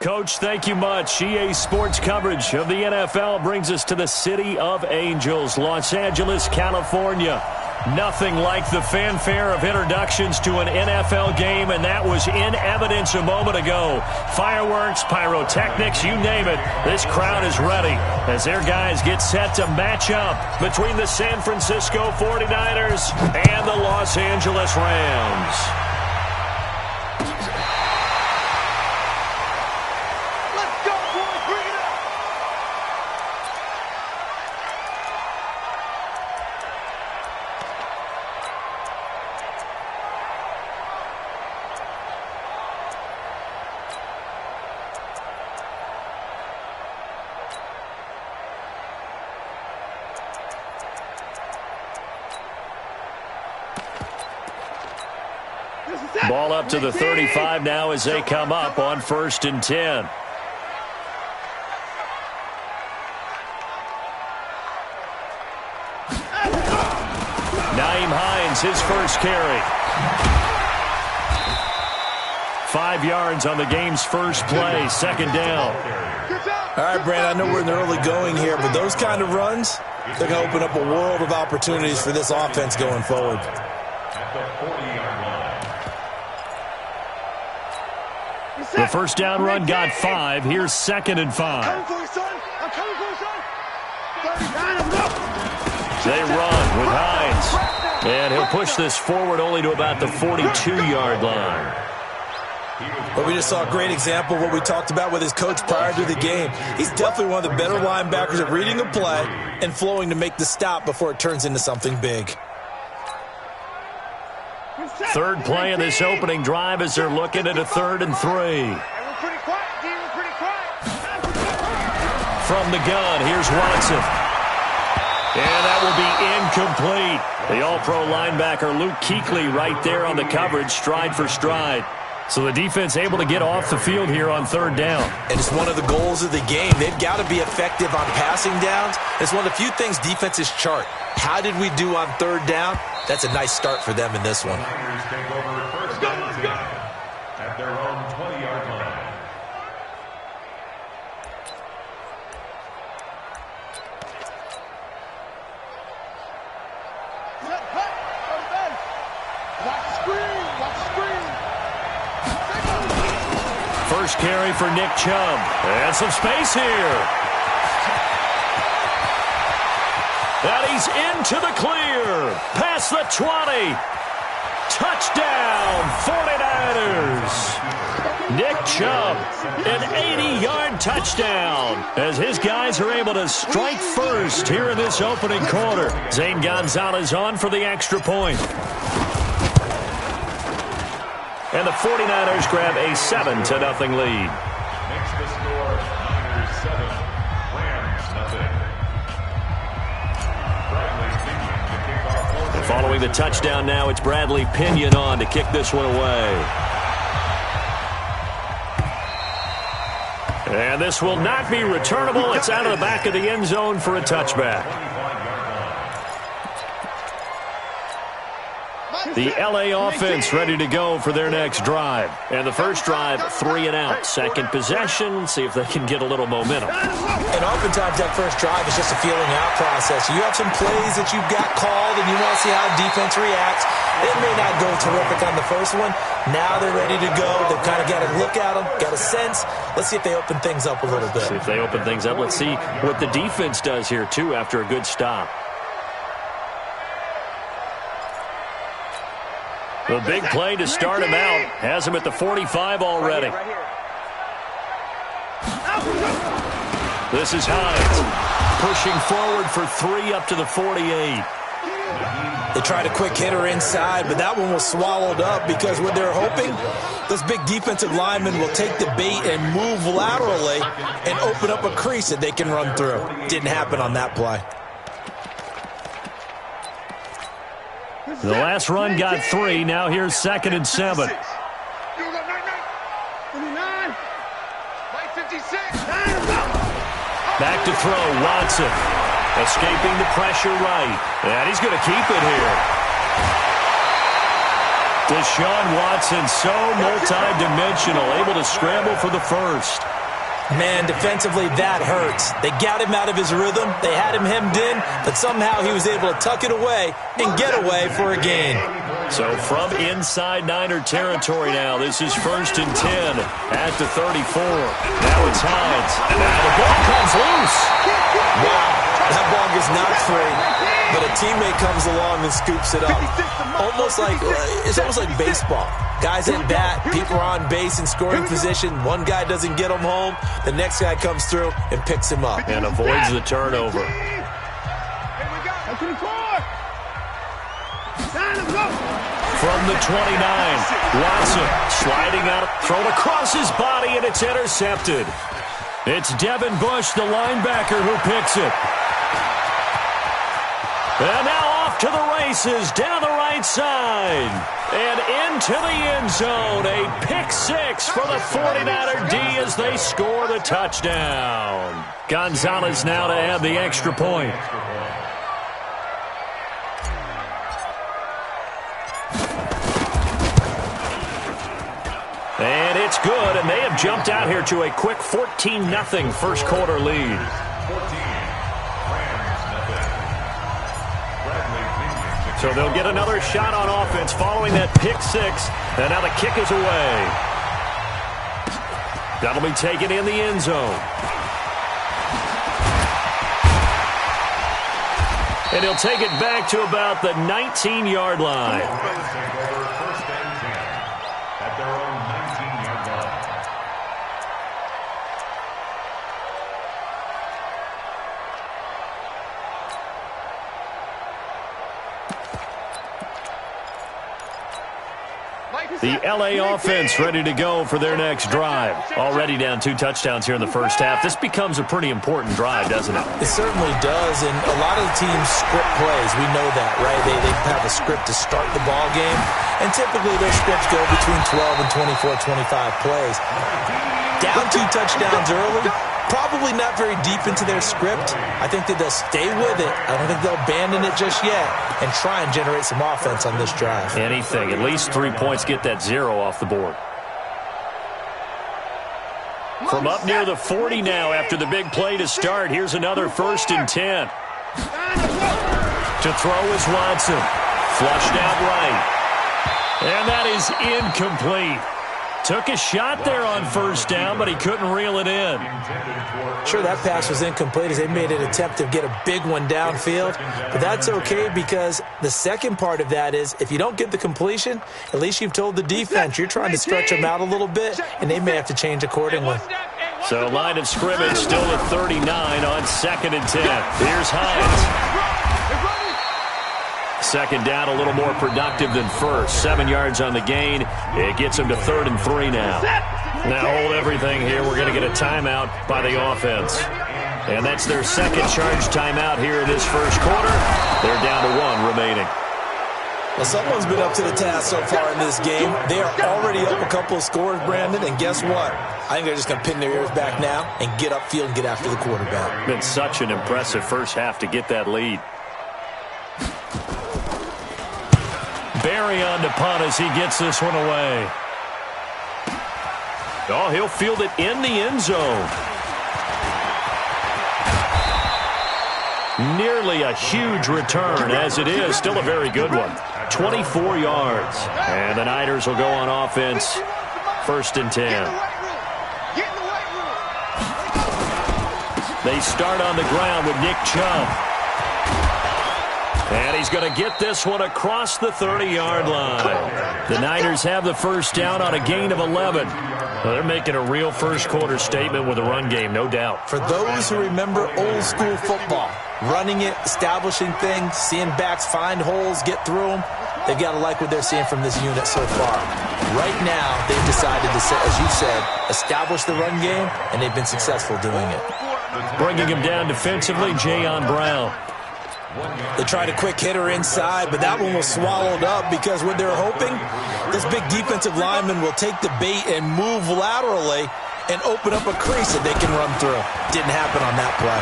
Coach. Thank you much. EA Sports coverage of the NFL brings us to the City of Angels, Los Angeles, California. Nothing like the fanfare of introductions to an NFL game, and that was in evidence a moment ago. Fireworks, pyrotechnics, you name it. This crowd is ready as their guys get set to match up between the San Francisco 49ers and the Los Angeles Rams. Ball up to the 35 now as they come up on 1st and 10. Nyheim Hines, his first carry. 5 yards on the game's first play, 2nd down. All right, Brandon, I know we're in the early going here, but those kind of runs, they're going to open up a world of opportunities for this offense going forward. The first down run got 5. Here's 2nd and 5. They run with Hines. And he'll push this forward only to about the 42-yard line. But we just saw a great example of what we talked about with his coach prior to the game. He's definitely one of the better linebackers at reading a play and flowing to make the stop before it turns into something big. Third play of this opening drive as they're looking at a 3rd and 3. From the gun, here's Watson. And that will be incomplete. The all-pro linebacker Luke Kuechly right there on the coverage, stride for stride. So the defense able to get off the field here on 3rd down. And it's one of the goals of the game. They've got to be effective on passing downs. It's one of the few things defenses chart. How did we do on 3rd down? That's a nice start for them in this one. At their own 20-yard line. First carry for Nick Chubb. And some space here. And he's into the clear. Past the 20. Touchdown, 49ers. Nick Chubb, an 80-yard touchdown as his guys are able to strike first here in this opening quarter. Zane Gonzalez on for the extra point. And the 49ers grab a 7-0 lead. Makes the score Niners 7, Rams nothing. Bradley Pinion to kick off. And following the touchdown now, it's Bradley Pinion on to kick this one away. And this will not be returnable. It's out of the back of the end zone for a touchback. The L.A. offense ready to go for their next drive. And the first drive, 3 and out. Second possession, see if they can get a little momentum. And oftentimes that first drive is just a feeling out process. You have some plays that you've got called and you want to see how defense reacts. It may not go terrific on the first one. Now they're ready to go. They've kind of got to look at them, got a sense. Let's see if they open things up a little bit. See if they open things up. Let's see what the defense does here, too, after a good stop. The big play to start him out. Has him at the 45 already. This is Hines. Pushing forward for 3 up to the 48. They tried a quick hitter inside, but that one was swallowed up because what they're hoping, this big defensive lineman will take the bait and move laterally and open up a crease that they can run through. Didn't happen on that play. The last run got 3. Now here's 2nd and 7. Back to throw, Watson. Escaping the pressure right. And he's going to keep it here. Deshaun Watson, so multi-dimensional, able to scramble for the first. Man, defensively, that hurts. They got him out of his rhythm. They had him hemmed in, but somehow he was able to tuck it away and get away for a gain. So from inside Niner territory now, this is 1st and 10 at the 34. Now it's Hines. Now the ball comes loose. Wow, that ball gets knocked free, but a teammate comes along and scoops it up. It's almost like baseball. Guys at bat, people are on base in scoring position. One guy doesn't get him home. The next guy comes through and picks him up. And avoids the turnover. From the 29, Watson sliding out, thrown across his body, and it's intercepted. It's Devin Bush, the linebacker, who picks it. And now off to the races, down the right side. And into the end zone. A pick six for the 49er D as they score the touchdown. Gonzalez now to add the extra point. And it's good, and they have jumped out here to a quick 14-0 first quarter lead. So they'll get another shot on offense following that pick six. And now the kick is away. That'll be taken in the end zone. And he'll take it back to about the 19-yard line. The L.A. offense ready to go for their next drive. Already down 2 touchdowns here in the first half. This becomes a pretty important drive, doesn't it? It certainly does, and a lot of the teams script plays. We know that, right? They have a script to start the ball game, and typically their scripts go between 12 and 24, 25 plays. Down 2 touchdowns early, probably not very deep into their script. I think that they'll stay with it. I don't think they'll abandon it just yet and try and generate some offense on this drive. Anything. At least 3 points, get that 0 off the board. From up near the 40 now after the big play to start, here's another 1st and 10. To throw is Watson. Flushed out right. And that is incomplete. Took a shot there on 1st down, but he couldn't reel it in. Sure, that pass was incomplete as they made an attempt to get a big one downfield. But that's okay because the second part of that is if you don't get the completion, at least you've told the defense you're trying to stretch them out a little bit, and they may have to change accordingly. So line of scrimmage still at 39 on 2nd and 10. Here's Hines. 2nd down, a little more productive than first. 7 yards on the gain. It gets him to 3rd and 3 now. Now hold everything here. We're going to get a timeout by the offense. And that's their second charge timeout here in this first quarter. They're down to 1 remaining. Well, someone's been up to the task so far in this game. They are already up a couple of scores, Brandon, and guess what? I think they're just going to pin their ears back now and get upfield and get after the quarterback. Been such an impressive first half to get that lead. Barry on to punt as he gets this one away. Oh, he'll field it in the end zone. Nearly a huge return as it is. Still a very good one. 24 yards. And the Niners will go on offense. 1st and 10. They start on the ground with Nick Chubb. And he's going to get this one across the 30-yard line. The Niners have the 1st down on a gain of 11. Well, they're making a real first quarter statement with a run game, no doubt. For those who remember old school football, running it, establishing things, seeing backs find holes, get through them, they've got to like what they're seeing from this unit so far. Right now, they've decided to, as you said, establish the run game, and they've been successful doing it. Bringing him down defensively, Jayon Brown. They tried a quick hitter inside, but that one was swallowed up because what they're hoping, this big defensive lineman will take the bait and move laterally and open up a crease that they can run through. Didn't happen on that play.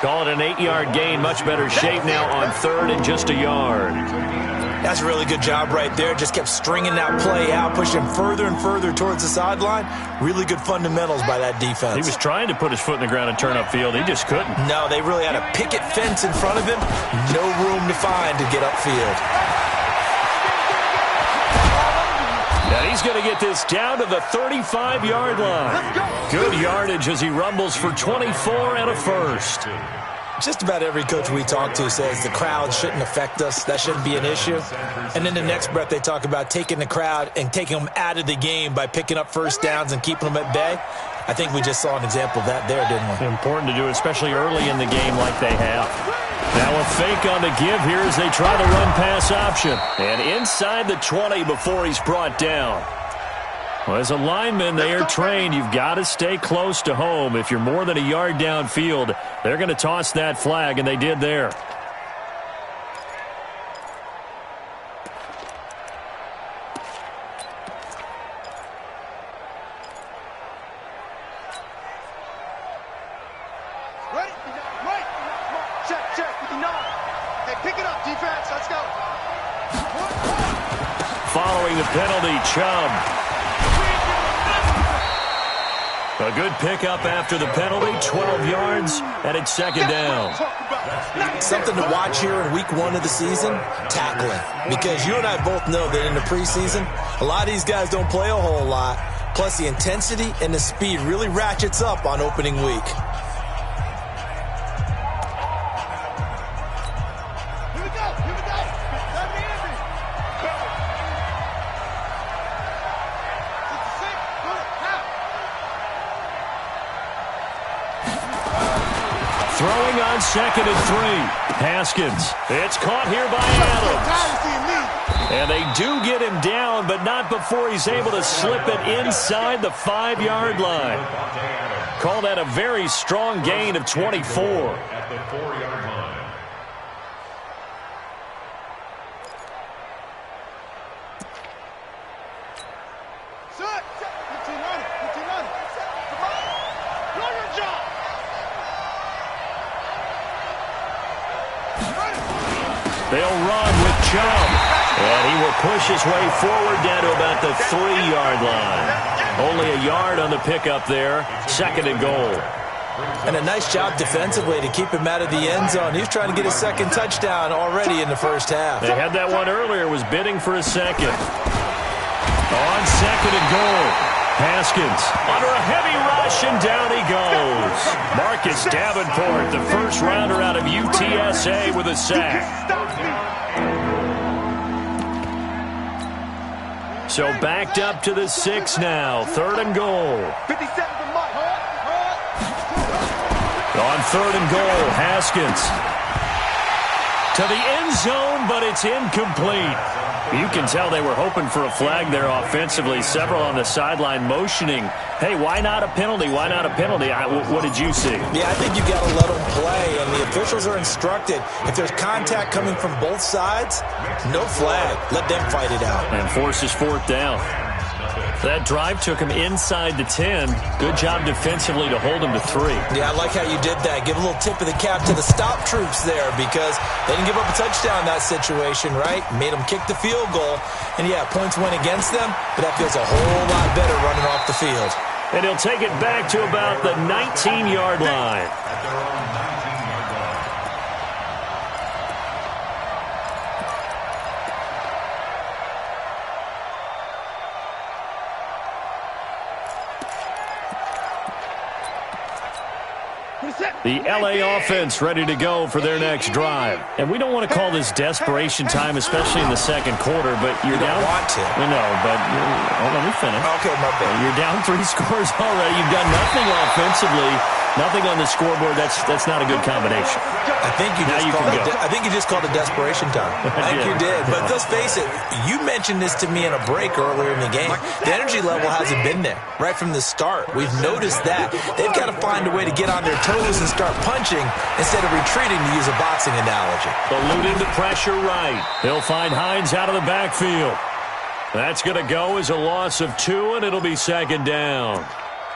Call it an 8-yard gain. Much better shape now on third and just a yard. That's a really good job right there. Just kept stringing that play out, pushing him further and further towards the sideline. Really good fundamentals by that defense. He was trying to put his foot in the ground and turn upfield. He just couldn't. No, they really had a picket fence in front of him. No room to find to get upfield. And he's going to get this down to the 35-yard line. Good yardage as he rumbles for 24 and a first. Just about every coach we talk to says the crowd shouldn't affect us. That shouldn't be an issue. And in the next breath, they talk about taking the crowd and taking them out of the game by picking up first downs and keeping them at bay. I think we just saw an example of that there, didn't we? Important to do, especially early in the game like they have. Now a fake on the give here as they try the run-pass option. And inside the 20 before he's brought down. Well, as a lineman, they are trained. You've got to stay close to home. If you're more than a yard downfield, they're going to toss that flag, and they did there. Ready? Right. Check. Hey, pick it up, defense. Let's go. Following the penalty, Chubb. A good pickup after the penalty, 12 yards, and it's second down. Something to watch here in week 1 of the season, tackling. Because you and I both know that in the preseason, a lot of these guys don't play a whole lot. Plus, the intensity and the speed really ratchets up on opening week. Throwing on second and 3. Haskins. It's caught here by Adams. And they do get him down, but not before he's able to slip it inside the 5-yard line. Call that a very strong gain of 24. At the 4-yard line. They'll run with Chubb. And he will push his way forward down to about the 3-yard line. Only a yard on the pickup there. Second and goal. And a nice job defensively to keep him out of the end zone. He was trying to get his second touchdown already in the first half. They had that one earlier, was bidding for a second. On second and goal. Haskins under a heavy rush, and down he goes. Marcus Davenport, the first rounder out of UTSA, with a sack. So backed up to the 6 now. Third and goal. On third and goal, Haskins to the end zone, but it's incomplete. You can tell they were hoping for a flag there offensively. Several on the sideline motioning, hey, why not a penalty? Why not a penalty? What did you see? Yeah, I think you got to let them play, and the officials are instructed. If there's contact coming from both sides, no flag. Let them fight it out. And forces fourth down. That drive took him inside the 10. Good job defensively to hold him to 3. Yeah, I like how you did that. Give a little tip of the cap to the stop troops there because they didn't give up a touchdown in that situation, right? Made them kick the field goal. And, yeah, points went against them, but that feels a whole lot better running off the field. And he'll take it back to about the 19-yard line. The L.A. offense ready to go for their next drive. And we don't want to call this desperation time, especially in the second quarter, but you're down. You don't want to. No, but let me finish. Okay, my bad. You're down 3 scores already. You've got nothing offensively, nothing on the scoreboard. That's not a good combination. I think you just called it desperation time. I think you did. But let's face it, you mentioned this to me in a break earlier in the game. The energy level hasn't been there right from the start. We've noticed that. They've got to find a way to get on their toes and start punching instead of retreating, to use a boxing analogy. Eluding the pressure right. They'll find Hines out of the backfield. That's going to go as a loss of 2, and it'll be second down.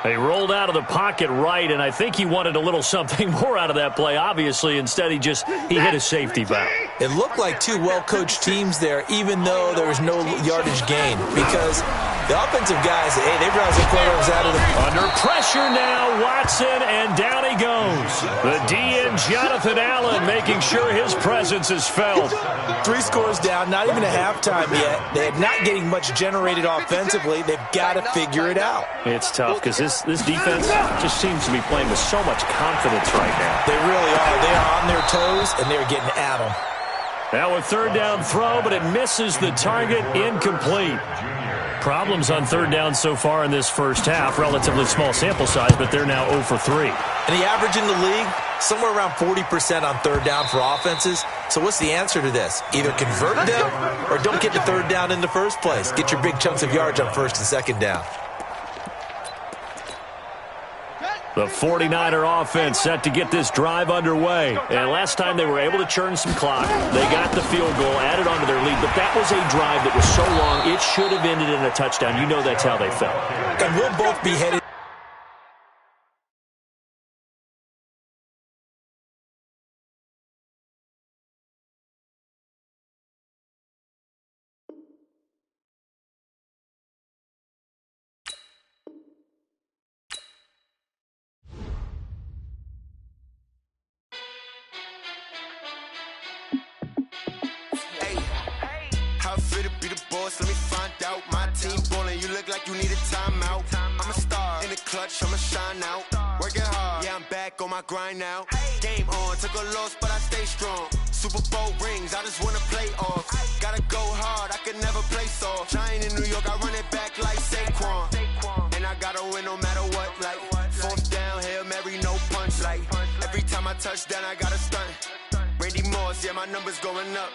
He rolled out of the pocket right, and I think he wanted a little something more out of that play. Obviously, instead he hit a safety valve. It looked like two well-coached teams there, even though there was no yardage gain, because the offensive guys, hey, they brought some players out of the... Under pressure now, Watson, and down he goes. The DN, Jonathan Allen, making sure his presence is felt. 3 scores down, not even a halftime yet. They're not getting much generated offensively. They've got to figure it out. It's tough because this defense just seems to be playing with so much confidence right now. They really are. They are on their toes, and they're getting at them. Now a third down throw, but it misses the target, incomplete. Problems on third down so far in this first half. Relatively small sample size, but they're now 0 for 3. And the average in the league, somewhere around 40% on third down for offenses. So what's the answer to this? Either convert them or don't get the third down in the first place. Get your big chunks of yards on first and second down. The 49er offense set to get this drive underway. And last time they were able to churn some clock. They got the field goal, added onto their lead. But that was a drive that was so long, it should have ended in a touchdown. You know that's how they felt. And we'll both be headed. Let me find out my team ballin'. You look like you need a timeout. I'm a star in the clutch, I'ma shine out. Working hard, yeah, I'm back on my grind now. Game on, took a loss, but I stay strong. Super Bowl rings, I just wanna play off. Gotta go hard, I can never play soft. Giant in New York, I run it back like Saquon. And I gotta win no matter what, like fourth down, Hail Mary, no punch. Like every time I touch down, I gotta stunt. Randy Moss, yeah, my numbers going up.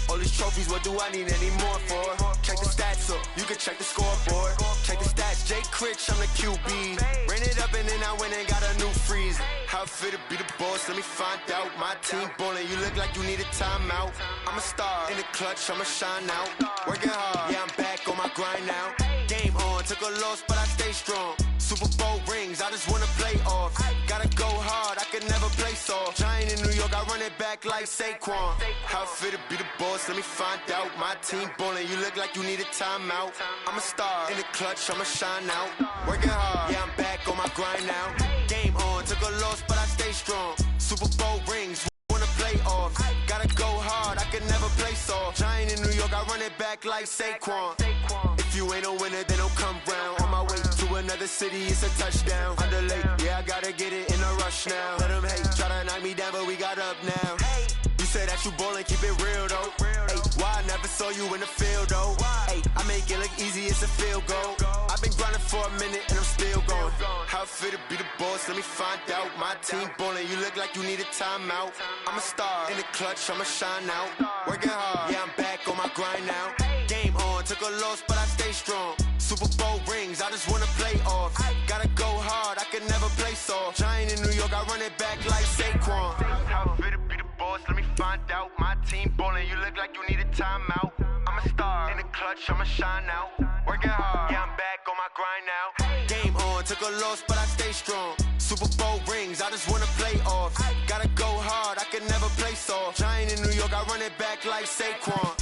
All these trophies, what do I need any more for? Check the stats up, you can check the scoreboard. Check the stats, Jay Critch, I'm the QB. Ran it up and then I went and got a new freeze. How it feel to be the boss, let me find out. My team ballin', you look like you need a timeout. I'm a star in the clutch, I'ma shine out. Working hard, yeah, I'm back on my grind now. Game on, took a loss, but I stay strong. Super Bowl rings, I just wanna play off. Gotta go hard, I can never play soft. Giant in New York, I run it back like Saquon. How it feel to be the boss, let me find out. My team ballin', you look like you need a timeout. I'm a star in the clutch, I'ma shine out. Working hard, yeah, I'm back on my grind now. Game on, took a loss, but I stay strong. Super Bowl rings, wanna play off. Gotta go hard, I can never play soft. Giant in New York, I run it back like Saquon. If you ain't a winner, then don't come round. On my way to another city, it's a touchdown. Underlay, yeah, I gotta get it in a rush now. Let them hate, try to knock me down, but we got up now. You say that you ballin', keep it real though. Hey, why I never saw you in the field though? Hey, I make it look easy, it's a field goal. I've been grinding for a minute and I'm still going. How it feel to be the boss, let me find out. My team ballin', you look like you need a timeout. I'm a star in the clutch, I'ma shine out. Working hard, yeah, I'm back on my grind now. Game on, took a loss, but I stay strong. Super Bowl rings, I just wanna play off. Gotta go hard, I can never play soft. Giant in New York, I run it back like Saquon. How it feel to be the boss, let me find out. My team ballin', you look like you need a timeout. I'm a star in the clutch, I'ma shine out. Working hard, yeah, I'm back on my grind now. Game on, took a loss, but I stay strong. Super Bowl rings, I just wanna play off. Gotta go hard, I can never play soft. Giant in New York, I run it back like Saquon.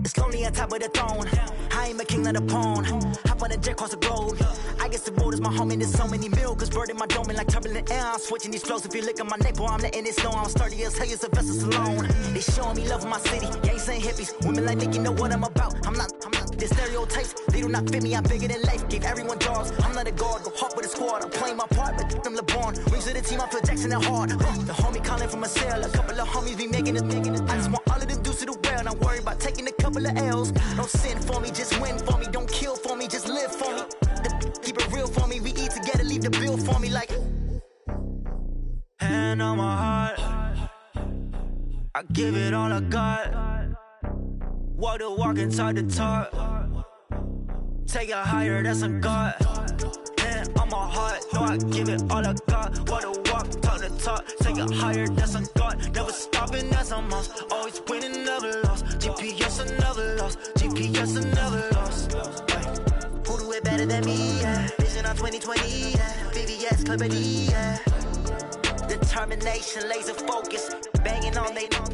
It's lonely on top of the throne. I ain't a king of the pawn. Hop on a jet across the globe. I guess the road is my home and there's so many milk. Bird in my dome and like turbulent air. I'm switching these flows. If you look at my neck, boy, I'm letting it snow. I'm sturdy as hell, it's a vessel alone. They showing me love in my city. Gangsta hippies. Women like Nick, you know what I'm about. I'm not. The stereotypes, they do not fit me. I'm bigger than life. Gave everyone jobs. I'm not a guard. Go hard with a squad. I'm playing my part, but I'm LeBron. Rings of the team, I feel Jackson and hard. The homie calling from a cell. A couple of homies be making it. I just want all of them dudes to do well. Not worry about taking a couple of L's. Don't sin for me, just win for me. Don't kill for me, just live for me. Keep it real for me. We eat together, leave the bill for me. for me like. Hand on my heart, I give it all I got. Walk the walk and talk the talk. Take it higher, that's a God. Hand on my heart, no, I give it all I got. Walk the walk, talk the talk. Take it higher, that's a God. Never stopping, that's a must. Always winning, never lost. GPS, I never lost. GPS, I never lost. Who do it better than me? Yeah. Vision on 2020, yeah. VVS, Clarity, yeah. Determination, laser focus, banging on they know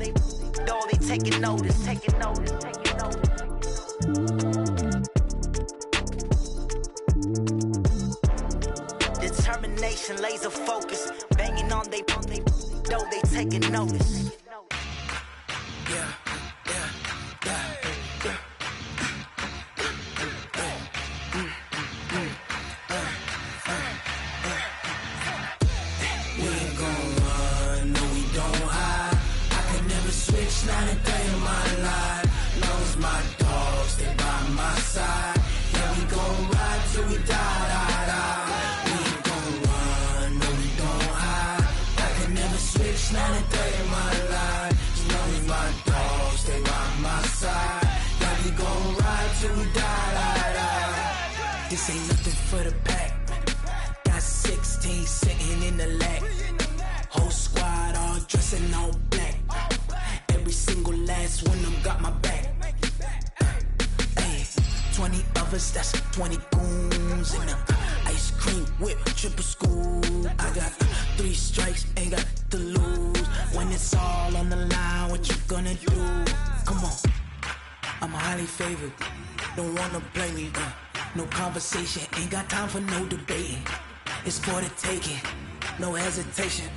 they taking notice. Determination, laser focus, banging on they know they taking notice. Yeah. Not a day in my life. Knows my dogs, they by my side. Yeah, we gon' ride till we die. We ain't gon' run, no, we don't hide. I can never switch, not a day in my life. As long as my dogs, they by my side. Yeah, we gon' ride till we die. This ain't nothing for the pack. Got 16 sitting in the lag. Whole squad all dressing all black. Every single last one of them got my back. Hey, 20 of us, that's 20 goons in the ice cream whip, triple scoop. I got 3 strikes, ain't got to lose. When it's all on the line, what you gonna do? Come on, I'm highly favored. Don't wanna play me, no conversation, ain't got time for no debating. It's for the taking, no hesitation.